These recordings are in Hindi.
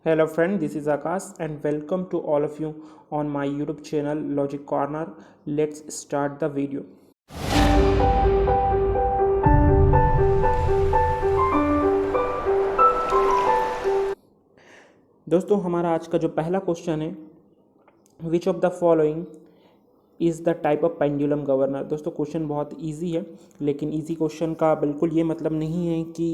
Hello friend, this is Akash and welcome to all of you on my YouTube channel Logic Corner. Let's start the video. दोस्तों हमारा आज का जो पहला क्वेश्चन है, विच of the following is the type of pendulum governor. दोस्तों क्वेश्चन बहुत इजी है, लेकिन इजी क्वेश्चन का बिल्कुल ये मतलब नहीं है कि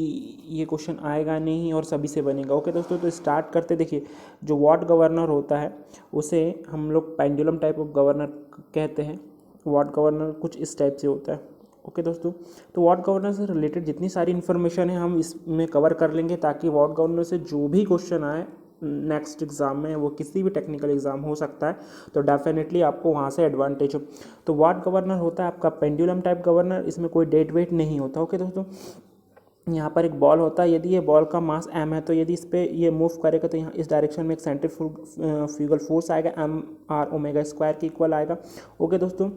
ये क्वेश्चन आएगा नहीं और सभी से बनेगा। ओके दोस्तों, तो स्टार्ट करते। देखिए, जो वॉट गवर्नर होता है उसे हम लोग पेंडुलम टाइप ऑफ गवर्नर कहते हैं। वॉट गवर्नर कुछ इस टाइप से होता है। ओके दोस्तों, तो वॉट गवर्नर से रिलेटेड जितनी सारी इन्फॉर्मेशन है हम इसमें कवर कर लेंगे, ताकि वॉट गवर्नर से जो भी क्वेश्चन आए नेक्स्ट एग्ज़ाम में, वो किसी भी टेक्निकल एग्ज़ाम हो सकता है, तो डेफिनेटली आपको वहाँ से एडवांटेज हो। तो वॉट गवर्नर होता है आपका पेंडुलम टाइप गवर्नर। इसमें कोई डेट वेट नहीं होता। ओके दोस्तों, यहाँ पर एक बॉल होता है। यदि ये बॉल का मास m है, तो यदि इस पर ये मूव करेगा तो यहाँ इस डायरेक्शन में एक सेंट्रीफ्यूगल फोर्स आएगा, m/r² के इक्वल आएगा। ओके दोस्तों,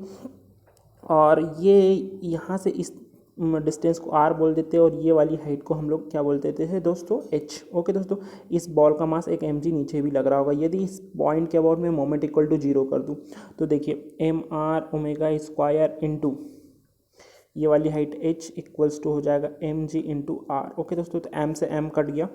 और ये यहाँ से इस डिस्टेंस को r बोल देते हैं, और ये वाली हाइट को हम लोग क्या बोल देते हैं दोस्तों, h। ओके दोस्तों, इस बॉल का मास एक mg नीचे भी लग रहा होगा। यदि इस पॉइंट के अबाउट में मोमेंट इक्वल टू 0 कर दूँ, तो देखिए mr² इंटू ये वाली हाइट h इक्वल्स टू हो जाएगा mg इंटू r। ओके दोस्तों, तो m से m कट गया,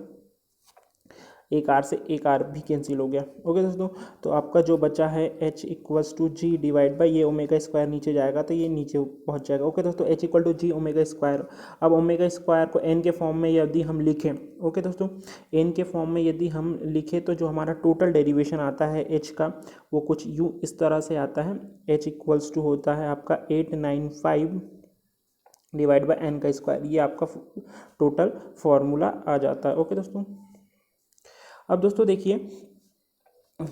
एक r से एक r भी कैंसिल हो गया। ओके दोस्तों, तो आपका जो बचा है h equals to g divide by ये ओमेगा² नीचे जाएगा तो ये नीचे पहुंच जाएगा। ओके दोस्तों, h इक्वल टू g ओमेगा²। अब ओमेगा² को n के फॉर्म में यदि हम लिखें, ओके दोस्तों, n के फॉर्म में यदि हम लिखें तो जो हमारा टोटल डेरिवेशन आता है h का, वो कुछ यूँ इस तरह से आता है। h इक्वल्स टू होता है आपका 895 डिवाइड बाई n का स्क्वायर। ये आपका टोटल फॉर्मूला आ जाता है। ओके दोस्तों, अब दोस्तों देखिए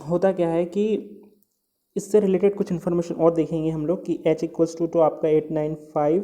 होता क्या है कि इससे रिलेटेड कुछ इन्फॉर्मेशन और देखेंगे हम लोग कि h इक्वल्स टू तो आपका 895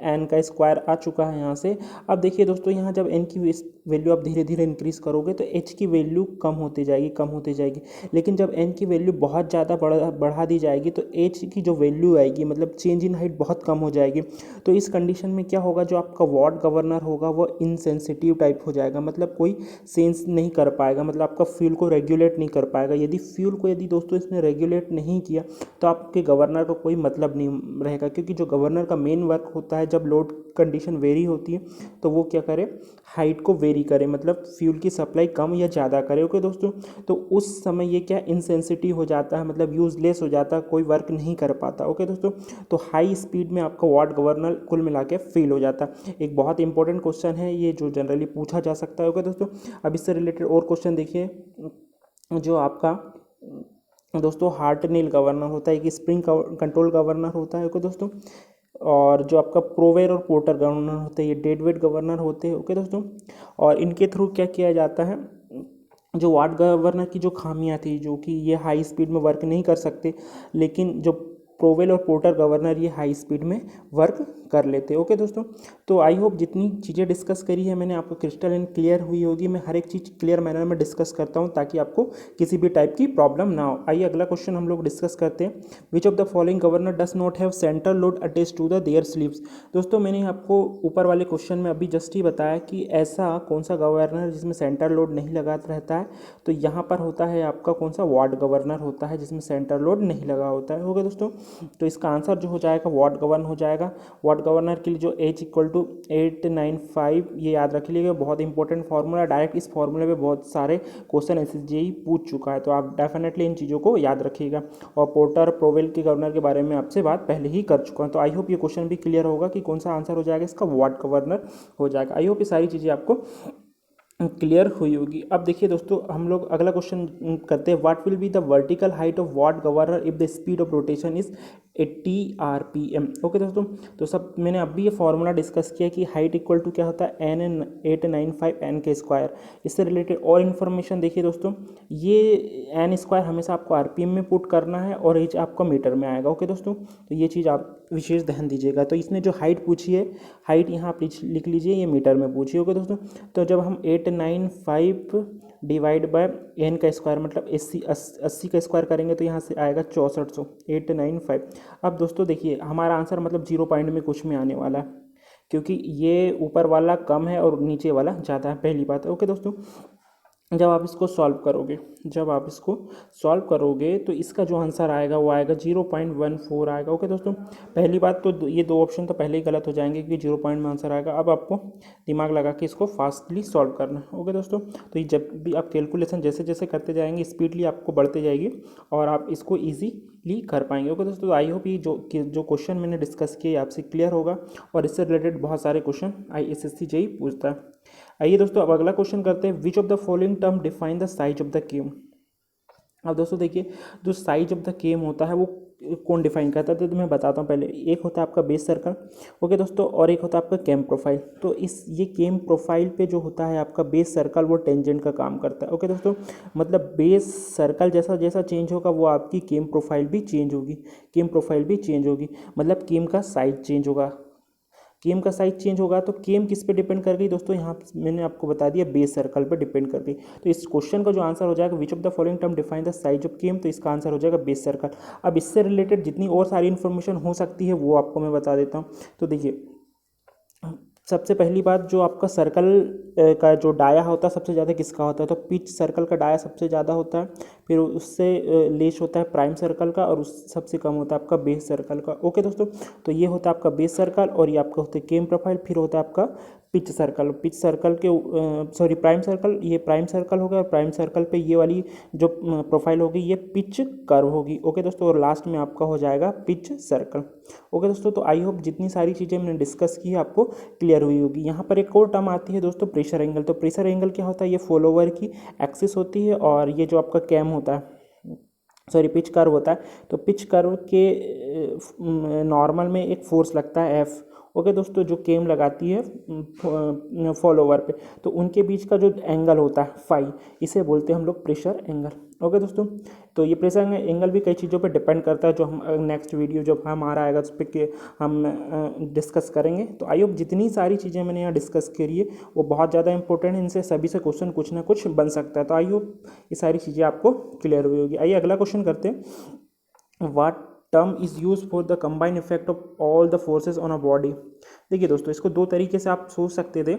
n का स्क्वायर आ चुका है यहाँ से। अब देखिए दोस्तों, यहाँ जब n की वैल्यू आप धीरे धीरे इंक्रीज करोगे तो h की वैल्यू कम होती जाएगी, कम होती जाएगी। लेकिन जब n की वैल्यू बहुत ज़्यादा बढ़ा दी जाएगी तो h की जो वैल्यू आएगी, मतलब चेंज इन हाइट, बहुत कम हो जाएगी। तो इस कंडीशन में क्या होगा, जो आपका वॉट गवर्नर होगा वो इनसेंसिटिव टाइप हो जाएगा, मतलब कोई सेंस नहीं कर पाएगा, मतलब आपका फ्यूल को रेगुलेट नहीं कर पाएगा। यदि दोस्तों इसने रेगुलेट नहीं किया तो आपके गवर्नर का कोई मतलब नहीं रहेगा, क्योंकि जो गवर्नर का मेन वर्क होता है, जब लोड कंडीशन वेरी होती है तो वो क्या करे, हाइट को वेरी करे, मतलब फ्यूल की सप्लाई कम या ज़्यादा करे। ओके दोस्तों, तो उस समय ये क्या इनसेंसिटिव हो जाता है, मतलब यूजलेस हो जाता है, कोई वर्क नहीं कर पाता। ओके दोस्तों, तो हाई स्पीड में आपका वॉट गवर्नर कुल मिला के फेल हो जाता है। एक बहुत इंपॉर्टेंट क्वेश्चन है ये, जो जनरली पूछा जा सकता है। ओके दोस्तों, अब इससे रिलेटेड और क्वेश्चन देखिए, जो आपका दोस्तों हार्ट नील गवर्नर होता है, एक स्प्रिंग कंट्रोल गवर्नर होता है। ओके दोस्तों, और जो आपका प्रोवेर और पोर्टर गवर्नर होते हैं, ये डेड वेट गवर्नर होते हैं। ओके दोस्तों, और इनके थ्रू क्या किया जाता है, जो वॉट गवर्नर की जो खामियां थी, जो कि ये हाई स्पीड में वर्क नहीं कर सकते, लेकिन जो प्रोवेल और पोर्टर गवर्नर ये हाई स्पीड में वर्क कर लेते। ओके दोस्तों, तो आई होप जितनी चीज़ें डिस्कस करी है मैंने, आपको क्रिस्टल एंड क्लियर हुई होगी। मैं हर एक चीज़ क्लियर मैनर में डिस्कस करता हूँ ताकि आपको किसी भी टाइप की प्रॉब्लम ना हो। आइए अगला क्वेश्चन हम लोग डिस्कस करते हैं। Which of the following governor does not have central load attached to the their sleeves. दोस्तों मैंने आपको ऊपर वाले क्वेश्चन में अभी जस्ट ही बताया कि ऐसा कौन सा गवर्नर जिसमें सेंट्रल लोड नहीं लगा रहता है, तो यहाँ पर होता है आपका कौन सा, वॉट गवर्नर होता है जिसमें सेंट्रल लोड नहीं लगा होता है। ओके दोस्तों, तो इसका आंसर जो हो जाएगा वॉट गवर्न हो जाएगा। वॉट गवर्नर के लिए जो h इक्वल टू 895, ये याद रख लीजिएगा, बहुत इंपॉर्टेंट फार्मूला। डायरेक्ट इस फार्मूले पे बहुत सारे क्वेश्चन एसएसजी पूछ चुका है, तो आप डेफिनेटली इन चीज़ों को याद रखिएगा। और पोर्टर प्रोवेल के गवर्नर के बारे में आपसे बात पहले ही कर चुका हूँ, तो आई होप ये क्वेश्चन भी क्लियर होगा कि कौन सा आंसर हो जाएगा इसका, वॉट गवर्नर हो जाएगा। आई होप ये सारी चीज़ें आपको क्लियर हुई होगी। अब देखिए दोस्तों, हम लोग अगला क्वेश्चन करते हैं। What will be the vertical height of what governor if the speed of rotation is 80 RPM। Okay दोस्तों, तो सब मैंने अभी ये फॉर्मूला डिस्कस किया कि हाइट इक्वल टू क्या होता है, n 895 n के स्क्वायर। इससे रिलेटेड और इन्फॉर्मेशन देखिए दोस्तों, ये n स्क्वायर हमेशा आपको RPM में पुट करना है और h आपका मीटर में आएगा। ओके दोस्तों, तो ये चीज़ आप विशेष ध्यान दीजिएगा। तो इसने जो हाइट पूछी है, हाइट यहाँ आप लिख लीजिए, ये मीटर में पूछी। ओके दोस्तों, तो जब हम 895 डिवाइड बाय n का स्क्वायर मतलब 80 का स्क्वायर करेंगे तो यहाँ से आएगा 6400, 895। अब दोस्तों देखिए, हमारा आंसर मतलब 0 पॉइंट में कुछ में आने वाला है, क्योंकि ये ऊपर वाला कम है और नीचे वाला ज़्यादा है, पहली बात है। ओके दोस्तों, जब आप इसको सॉल्व करोगे तो इसका जो आंसर आएगा वो आएगा 0.14 आएगा। ओके दोस्तों, पहली बात तो ये दो ऑप्शन तो पहले ही गलत हो जाएंगे क्योंकि 0 पॉइंट में आंसर आएगा। अब आपको दिमाग लगा के इसको फास्टली सॉल्व करना है। ओके दोस्तों, तो ये जब भी आप कैलकुलेशन जैसे जैसे करते जाएंगे स्पीडली आपको बढ़ते जाएगी और आप इसको ईजीली कर पाएंगे। ओके दोस्तों, तो आई होप ये जो क्वेश्चन मैंने डिस्कस किए आपसे क्लियर होगा और इससे रिलेटेड बहुत सारे क्वेश्चन ISSC जेईई पूछता है। आइए दोस्तों, अब अगला क्वेश्चन करते हैं। Which of the following term define the size of the cam. अब दोस्तों देखिए, जो साइज ऑफ द केम होता है वो कौन डिफाइन करता है, तो मैं बताता हूँ। पहले एक होता है आपका बेस सर्कल, ओके दोस्तों, और एक होता है आपका केम प्रोफाइल। तो ये केम प्रोफाइल पे जो होता है आपका बेस सर्कल वो टेंजेंट का काम करता है। ओके दोस्तों, मतलब बेस सर्कल जैसा जैसा चेंज होगा वो आपकी केम प्रोफाइल भी चेंज होगी, मतलब केम का साइज चेंज होगा। केम का साइज चेंज होगा तो केम किस पे डिपेंड कर गई दोस्तों, यहाँ मैंने आपको बता दिया बेस सर्कल पे डिपेंड कर गई। तो इस क्वेश्चन का जो आंसर हो जाएगा which of the following term define the size of cam, तो इसका आंसर हो जाएगा बेस सर्कल। अब इससे रिलेटेड जितनी और सारी इन्फॉर्मेशन हो सकती है वो आपको मैं बता देता हूँ। तो देखिए, सबसे पहली बात, जो आपका सर्कल का जो डाया होता है सबसे ज़्यादा किसका होता है, तो पिच सर्कल का डाया सबसे ज़्यादा होता है, फिर उससे लेस होता है प्राइम सर्कल का, और उस सबसे कम होता है आपका बेस सर्कल का। ओके दोस्तों, तो ये होता है आपका बेस सर्कल और ये आपका होता है केम प्रोफाइल, फिर होता है आपका पिच सर्कल के सॉरी प्राइम सर्कल, ये प्राइम सर्कल होगा और प्राइम सर्कल पे ये वाली जो प्रोफाइल होगी ये पिच कर्व होगी। ओके दोस्तों, और लास्ट में आपका हो जाएगा पिच सर्कल। ओके दोस्तों, तो आई होप जितनी सारी चीज़ें मैंने डिस्कस की है आपको क्लियर हुई होगी। यहाँ पर एक और टर्म आती है दोस्तों, प्रेशर एंगल। तो प्रेशर एंगल क्या होता है, ये फॉलोवर की एक्सिस होती है और ये जो आपका कैम होता है सॉरी पिच कर्व होता है, तो पिच कर्व के नॉर्मल में एक फोर्स लगता है F। ओके दोस्तों, जो केम लगाती है फॉलोवर पे, तो उनके बीच का जो एंगल होता है फाई, इसे बोलते हैं हम लोग प्रेशर एंगल। ओके दोस्तों, तो ये प्रेशर एंगल भी कई चीज़ों पे डिपेंड करता है, जो हम नेक्स्ट वीडियो जब हमारा आएगा उस पर हम डिस्कस करेंगे। तो आई होप जितनी सारी चीज़ें मैंने यहाँ डिस्कस करी है वो बहुत ज़्यादा इंपॉर्टेंट है, इनसे सभी से क्वेश्चन कुछ ना कुछ बन सकता है। तो आई होप ये सारी चीज़ें आपको क्लियर हुई होगी। आइए अगला क्वेश्चन करते हैं। What term is use for the combined effect of all the forces on a body. देखिए दोस्तों, इसको दो तरीके से आप सोच सकते थे।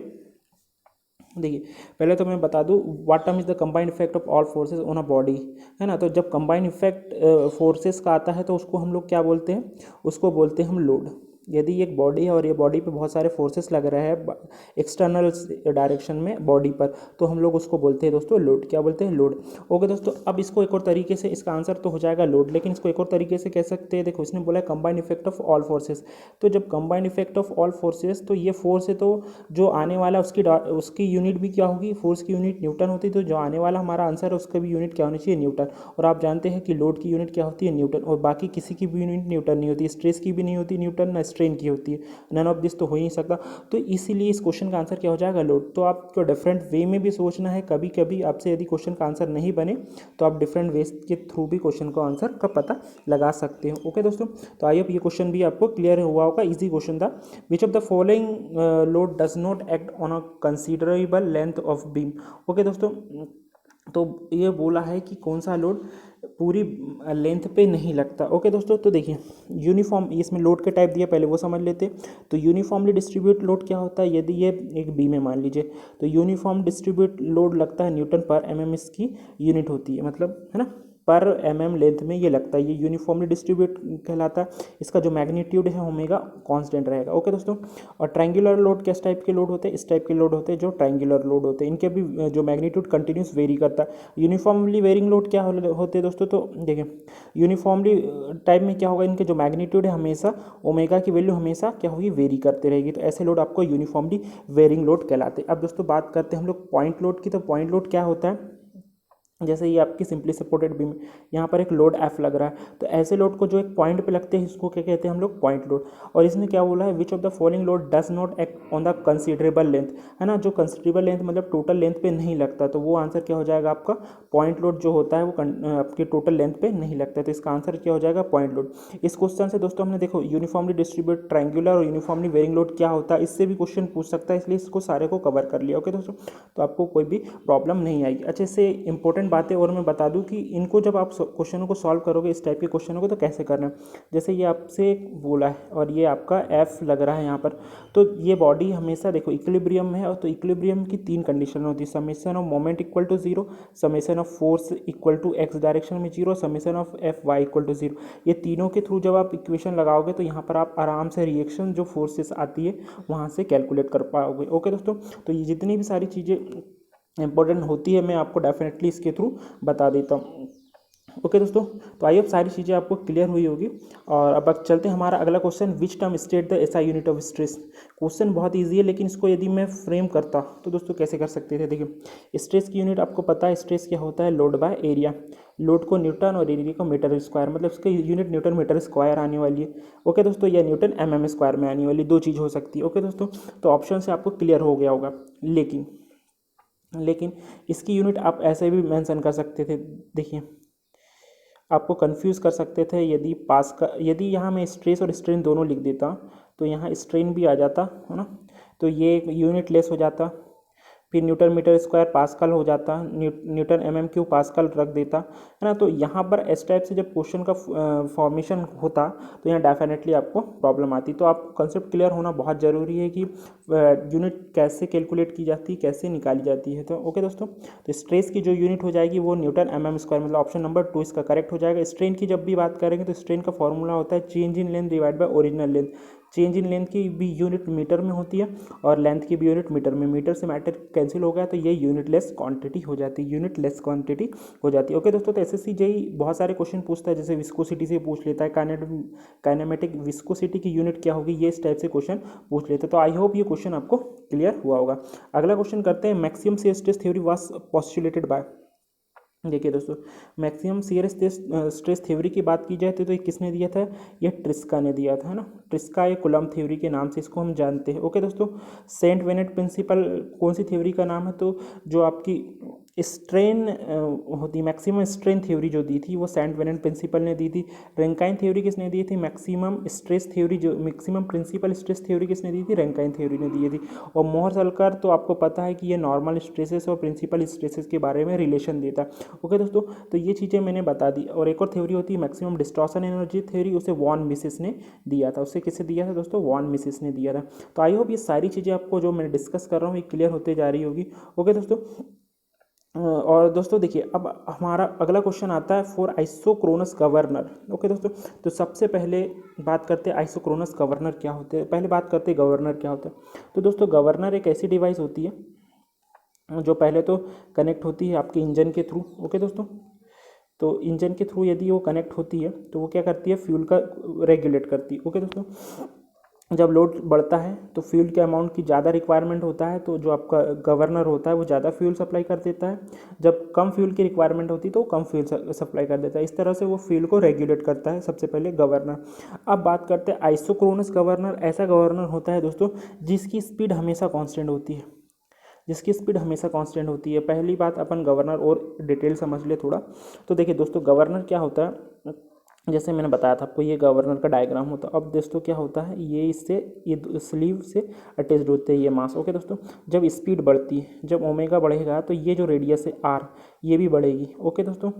देखिए, पहले तो मैं बता दूं what term is the combined effect of all forces on a body, है ना। तो जब कंबाइंड इफेक्ट फोर्सेस का आता है तो उसको हम लोग क्या बोलते हैं, उसको बोलते हैं हम लोड। यदि एक बॉडी है और ये बॉडी पे बहुत सारे फोर्सेस लग रहे हैं एक्सटर्नल डायरेक्शन में बॉडी पर, तो हम लोग उसको बोलते हैं दोस्तों लोड। क्या बोलते हैं, लोड। ओके दोस्तों, अब इसको एक और तरीके से, इसका आंसर तो हो जाएगा लोड, लेकिन इसको एक और तरीके से कह सकते हैं। देखो, इसने बोला है combined effect of all forces. तो जब combined effect of all forces, तो ये फोर्स है तो जो आने वाला उसकी यूनिट भी क्या होगी, फोर्स की यूनिट न्यूटन होती है। तो जो आने वाला हमारा आंसर है उसका भी यूनिट क्या होनी चाहिए, न्यूटन। और आप जानते हैं कि लोड की यूनिट क्या होती है, न्यूटन, और बाकी किसी की भी यूनिट न्यूटन नहीं होती, स्ट्रेस की भी नहीं होती न्यूटन, ना स्ट्रेन की होती है, नन ऑफ दिस तो हो ही नहीं सकता। तो इसीलिए इस क्वेश्चन का आंसर क्या हो जाएगा, लोड। तो आपको डिफरेंट वे में भी सोचना है। कभी कभी आपसे यदि क्वेश्चन का आंसर नहीं बने तो आप डिफरेंट वे के थ्रू भी क्वेश्चन का आंसर का पता लगा सकते हो। ओके दोस्तों, तो आई होप ये क्वेश्चन भी आपको क्लियर हुआ होगा, इजी क्वेश्चन था। विच of the following load does not act on a considerable length of beam. Okay दोस्तों, तो ये बोला है कि कौन सा लोड पूरी लेंथ पे नहीं लगता। ओके दोस्तों, तो देखिए यूनिफॉर्म, इसमें लोड के टाइप दिया, पहले वो समझ लेते। तो यूनिफॉर्मली डिस्ट्रीब्यूट लोड क्या होता है, यदि ये एक बीम है मान लीजिए, तो यूनिफॉर्म डिस्ट्रीब्यूट लोड लगता है न्यूटन पर mm, इसकी यूनिट होती है, मतलब है ना, पर mm लेंथ में ये लगता है, ये यूनिफॉर्मली डिस्ट्रीब्यूट कहलाता है। इसका जो मैग्नीट्यूड है ओमेगा कांस्टेंट रहेगा। ओके दोस्तों, और ट्रायंगुलर लोड किस टाइप के लोड होते हैं, इस टाइप के लोड होते हैं जो ट्रायंगुलर लोड होते हैं, इनके भी जो मैग्नीट्यूड कंटिन्यूस वेरी करता है। यूनिफॉर्मली वेरिंग लोड क्या होते हैं दोस्तों, तो देखिए यूनिफॉर्मली टाइप में क्या होगा, इनके जो मैग्नीट्यूड है हमेशा ओमेगा की वैल्यू हमेशा क्या होगी, वेरी करते रहेगी। तो ऐसे लोड आपको यूनिफॉर्मली वेरिंग लोड कहलाते हैं। अब दोस्तों बात करते हैं हम लोग पॉइंट लोड की। तो पॉइंट लोड क्या होता है, जैसे ये आपकी सिंपली सपोर्टेड बीम, यहाँ पर एक लोड F लग रहा है, तो ऐसे लोड को जो एक पॉइंट पे लगते हैं इसको क्या कहते हैं हम लोग, पॉइंट लोड। और इसने क्या बोला है, विच of the following load does not act on the considerable length, है ना, जो कंसीडरेबल लेंथ मतलब टोटल लेंथ पे नहीं लगता, तो वो आंसर क्या हो जाएगा आपका, पॉइंट लोड जो होता है वो आपके टोटल लेंथ पे नहीं लगता है। तो इसका आंसर क्या हो जाएगा, पॉइंट लोड। इस क्वेश्चन से दोस्तों हमने देखो यूनिफॉर्मली डिस्ट्रीब्यूट ट्रायंगुलर और यूनिफॉर्मली वेरिंग लोड क्या होता है, इससे भी क्वेश्चन पूछ सकता है, इसलिए इसको सारे को कवर कर लिया। ओके दोस्तों, तो आपको कोई भी प्रॉब्लम नहीं आएगी। अच्छा, इससे इंपॉर्टेंट इंपॉर्टेंट बातें और मैं बता दूं कि इनको जब आप क्वेश्चनों को सॉल्व करोगे, इस टाइप के क्वेश्चनों को, तो कैसे करना है। जैसे ये आपसे बोला है और ये आपका एफ लग रहा है यहाँ पर, तो ये बॉडी हमेशा देखो इक्विलिब्रियम में है, और तो इक्विलिब्रियम की 3 कंडीशन होती है, summation of moment equal to 0, summation of force equal to x direction में 0, summation of F Y equal to 0। ये तीनों के थ्रू जब आप इक्वेशन लगाओगे तो यहाँ पर आप आराम से रिएक्शन जो फोर्सेस आती है वहाँ से कैलकुलेट कर पाओगे। ओके दोस्तों, तो ये जितनी भी सारी चीज़ें इंपॉर्टेंट होती है मैं आपको डेफिनेटली इसके थ्रू बता देता हूँ। ओके दोस्तों, तो आई होप सारी चीज़ें आपको क्लियर हुई होगी। और अब चलते हैं हमारा अगला question, which term state the SI unit of stress. Question बहुत इजी है, लेकिन इसको यदि मैं फ्रेम करता तो दोस्तों कैसे कर सकते थे। देखिए, स्ट्रेस की यूनिट आपको पता है, स्ट्रेस क्या होता है, लोड बाय एरिया। लोड को न्यूटन और एरिया को मीटर स्क्वायर, मतलब इसकी यूनिट न्यूटन मीटर स्क्वायर आने वाली है। ओके दोस्तों, या न्यूटन mm स्क्वायर में आने वाली, दो चीज़ हो सकती है। ओके दोस्तों, तो ऑप्शन से आपको क्लियर हो गया होगा। लेकिन इसकी यूनिट आप ऐसे भी मेंशन कर सकते थे। देखिए, आपको कंफ्यूज कर सकते थे यदि यहाँ मैं स्ट्रेस और स्ट्रेन दोनों लिख देता तो यहाँ स्ट्रेन भी आ जाता है ना, तो ये यूनिट लेस हो जाता, फिर न्यूटन मीटर स्क्वायर पास्कल हो जाता, न्यूटन mm³ पास्कल रख देता है ना। तो यहाँ पर इस टाइप से जब क्वेश्चन का फॉर्मेशन होता तो यहाँ डेफिनेटली आपको प्रॉब्लम आती। तो आप कंसेप्ट क्लियर होना बहुत ज़रूरी है कि यूनिट कैसे कैलकुलेट की जाती है, कैसे निकाली जाती है। तो ओके दोस्तों, तो स्ट्रेस की जो यूनिट हो जाएगी वो न्यूटन mm स्क्वायर, मतलब ऑप्शन नंबर 2 इसका करेक्ट हो जाएगा। स्ट्रेन की जब भी बात करेंगे तो स्ट्रेन का फॉर्मूला होता है change in length divide by original length. Change in length की भी यूनिट मीटर में होती है और लेंथ की भी यूनिट मीटर में। मीटर से मैटर कैंसिल हो गया तो ये यूनिटलेस क्वांटिटी हो जाती है। ओके दोस्तों, तो एसएससी जेई बहुत सारे क्वेश्चन पूछता है, जैसे विस्कोसिटी से पूछ लेता है, काइनेमेटिक विस्कोसिटी की यूनिट क्या होगी, ये इस टाइप से क्वेश्चन पूछ लेते हैं। तो आई होप ये क्वेश्चन आपको क्लियर हुआ होगा। अगला क्वेश्चन करते हैं, maximum shear stress theory was postulated by. देखिए दोस्तों, मैक्सिमम शियर स्ट्रेस थ्योरी की बात की जाए तो ये किसने दिया था, ये ट्रिस्का ने दिया था, है ना। ट्रिस्का ये कूलम्ब थ्योरी के नाम से इसको हम जानते हैं। ओके दोस्तों, सेंट वेनेट प्रिंसिपल कौन सी थ्योरी का नाम है, तो जो आपकी स्ट्रेन होती, मैक्सिमम स्ट्रेन थ्योरी जो दी थी वो सेंट वेनेट प्रिंसिपल ने दी थी। रैंकाइन थ्योरी किसने दी थी, मैक्सिमम स्ट्रेस थ्योरी, जो मैक्सिमम प्रिंसिपल स्ट्रेस थ्योरी किसने दी थी, रैंकाइन थ्योरी ने दी थी। और मोहरसलकर तो आपको पता है कि ये नॉर्मल स्ट्रेसेस और प्रिंसिपल स्ट्रेसेस के बारे में रिलेशन देता है। ओके दोस्तों, तो ये चीज़ें मैंने बता दी। और एक और थ्योरी होती है मैक्सिमम डिस्टॉर्शन एनर्जी थ्योरी, उसे वॉन मिसेस ने दिया था। उसे किसे दिया था दोस्तों, वॉन मिसेस ने दिया था। तो आई होप ये सारी चीज़ें आपको जो मैं डिस्कस कर रहा हूँ ये क्लियर होते जा रही होगी। ओके दोस्तों, और दोस्तों देखिए, अब हमारा अगला क्वेश्चन आता है फॉर आइसोक्रोनस गवर्नर। ओके दोस्तों, तो सबसे पहले बात करते हैं आइसोक्रोनस गवर्नर क्या होते हैं। पहले बात करते हैं गवर्नर क्या होता है। तो दोस्तों, गवर्नर एक ऐसी डिवाइस होती है जो पहले तो कनेक्ट होती है आपके इंजन के थ्रू। ओके दोस्तों, तो इंजन के थ्रू यदि वो कनेक्ट होती है तो वो क्या करती है, फ्यूल का रेगुलेट करती है। ओके दोस्तों, जब लोड बढ़ता है तो फ्यूल के अमाउंट की ज़्यादा रिक्वायरमेंट होता है, तो जो आपका गवर्नर होता है वो ज़्यादा फ्यूल सप्लाई कर देता है। जब कम फ्यूल की रिक्वायरमेंट होती है तो वो कम फ्यूल सप्लाई कर देता है। इस तरह से वो फ्यूल को रेगुलेट करता है सबसे पहले गवर्नर। अब बात करते हैं आइसोक्रोनस गवर्नर। ऐसा गवर्नर होता है दोस्तों जिसकी स्पीड हमेशा कांस्टेंट होती है। पहली बात अपन गवर्नर और डिटेल समझ ले थोड़ा। तो देखिए दोस्तों, गवर्नर क्या होता है, जैसे मैंने बताया था आपको, ये गवर्नर का डायग्राम होता है। अब दोस्तों क्या होता है, ये स्लीव से अटैच्ड होते हैं ये मास। ओके दोस्तों, जब स्पीड बढ़ती है, जब ओमेगा बढ़ेगा तो ये जो रेडियस है आर, ये भी बढ़ेगी। ओके दोस्तों,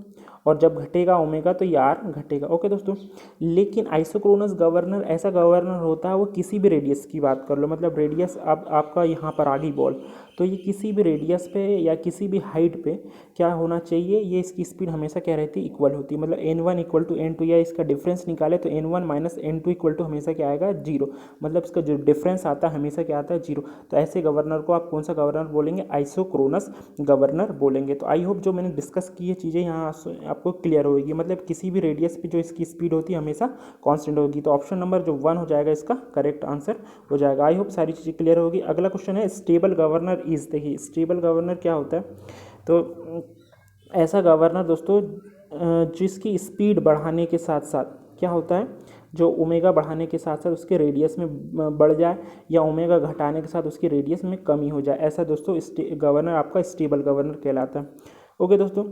और जब घटेगा ओमेगा तो ये आर घटेगा। ओके दोस्तों, लेकिन आइसोक्रोनस गवर्नर ऐसा गवर्नर होता है, वो किसी भी रेडियस की बात कर लो, मतलब रेडियस आपका यहाँ पर आ गई बॉल, तो ये किसी भी रेडियस पे या किसी भी हाइट पे क्या होना चाहिए, ये इसकी स्पीड हमेशा क्या रहती है, इक्वल होती है। मतलब n1 इक्वल टू n2, या इसका डिफरेंस निकाले तो n1 minus n2 equal to हमेशा क्या आएगा, जीरो। मतलब इसका जो डिफरेंस आता है हमेशा क्या आता है, जीरो। तो ऐसे गवर्नर को आप कौन सा गवर्नर बोलेंगे, आइसोक्रोनस गवर्नर बोलेंगे। तो आई होप जो मैंने डिस्कस की ये चीज़ें यहाँ आपको क्लियर होगी। मतलब किसी भी रेडियस पे जो इसकी स्पीड होती है हमेशा कांस्टेंट होगी। तो ऑप्शन नंबर जो 1 हो जाएगा इसका करेक्ट आंसर हो जाएगा। आई होप सारी चीज़ें क्लियर होगी। अगला क्वेश्चन है स्टेबल गवर्नर इज। देखिए, स्टेबल गवर्नर क्या होता है, तो ऐसा गवर्नर दोस्तों जिसकी स्पीड बढ़ाने के साथ साथ क्या होता है, जो ओमेगा बढ़ाने के साथ साथ उसके रेडियस में बढ़ जाए, या ओमेगा घटाने के साथ उसकी रेडियस में कमी हो जाए, ऐसा दोस्तों गवर्नर आपका स्टेबल गवर्नर कहलाता है। ओके दोस्तों,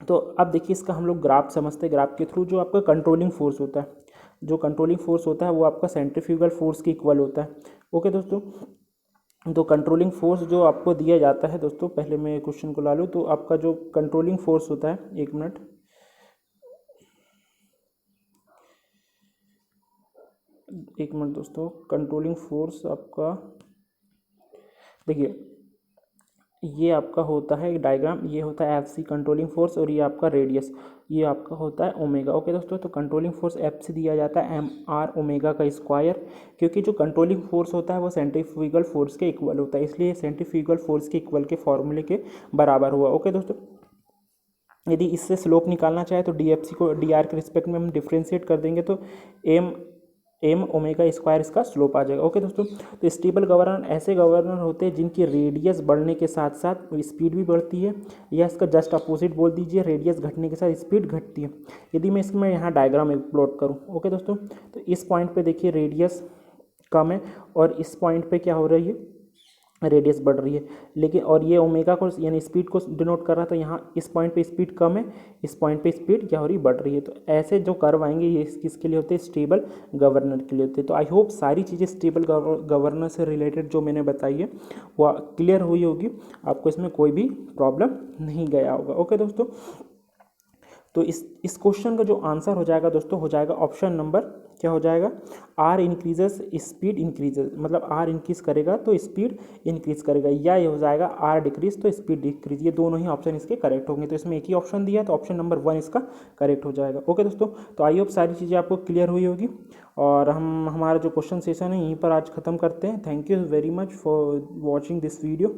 तो अब देखिए इसका हम लोग ग्राफ समझते हैं। ग्राफ के थ्रू जो आपका कंट्रोलिंग फोर्स होता है, जो कंट्रोलिंग फोर्स होता है वो आपका सेंट्रीफ्यूगल फोर्स के इक्वल होता है। ओके दोस्तों, तो कंट्रोलिंग फोर्स जो आपको दिया जाता है दोस्तों, पहले मैं क्वेश्चन को ला लूँ, तो आपका जो कंट्रोलिंग फोर्स होता है, एक मिनट, दोस्तों, कंट्रोलिंग फोर्स आपका देखिए, ये आपका होता है डायग्राम, ये होता है एफ सी कंट्रोलिंग फोर्स, और ये आपका रेडियस, ये आपका होता है ओमेगा। ओके दोस्तों, तो कंट्रोलिंग फोर्स एफ सी दिया जाता है एम आर ओमेगा का स्क्वायर, क्योंकि जो कंट्रोलिंग फोर्स होता है वो सेंट्रीफ्यूगल फोर्स के इक्वल होता है, इसलिए सेंट्रीफ्यूगल फोर्स के इक्वल के फॉर्मूले के बराबर हुआ। ओके दोस्तों, यदि इससे स्लोप निकालना चाहे तो डी एफ सी को डी आर के रिस्पेक्ट में हम डिफ्रेंशिएट कर देंगे, तो एम ओमेगा स्क्वायर इसका स्लोप आ जाएगा। ओके दोस्तों, तो स्टेबल गवर्नर ऐसे गवर्नर होते हैं जिनकी रेडियस बढ़ने के साथ साथ स्पीड भी बढ़ती है, या इसका जस्ट अपोजिट बोल दीजिए, रेडियस घटने के साथ स्पीड घटती है। यदि मैं इसमें यहाँ डायग्राम एक प्लॉट करूँ, ओके दोस्तों, तो इस पॉइंट पे देखिए रेडियस कम है, और इस पॉइंट पे क्या हो रही है, रेडियस बढ़ रही है, लेकिन और ये ओमेगा को यानी स्पीड को डिनोट कर रहा है, तो यहाँ इस पॉइंट पे स्पीड कम है, इस पॉइंट पे स्पीड क्या हो रही है, बढ़ रही है। तो ऐसे जो कर्व आएंगे ये किसके लिए होते हैं, स्टेबल गवर्नर के लिए होते हैं। तो आई होप सारी चीज़ें स्टेबल गवर्नर से रिलेटेड जो मैंने बताई है वो क्लियर हुई होगी, आपको इसमें कोई भी प्रॉब्लम नहीं गया होगा। ओके दोस्तों, तो इस क्वेश्चन का जो आंसर हो जाएगा दोस्तों, हो जाएगा ऑप्शन नंबर, क्या हो जाएगा, आर इंक्रीजेस स्पीड इंक्रीजेस, मतलब आर इंक्रीज करेगा तो स्पीड इंक्रीज करेगा, या ये हो जाएगा आर डिक्रीज तो स्पीड डिक्रीज, ये दोनों ही ऑप्शन इसके करेक्ट होंगे। तो इसमें एक ही ऑप्शन दिया, तो ऑप्शन नंबर 1 इसका करेक्ट हो जाएगा। ओके दोस्तों, तो आई होप सारी चीज़ें आपको क्लियर हुई होगी, और हम हमारा जो क्वेश्चन सेशन है यहीं पर आज ख़त्म करते हैं। Thank you very much for watching this video.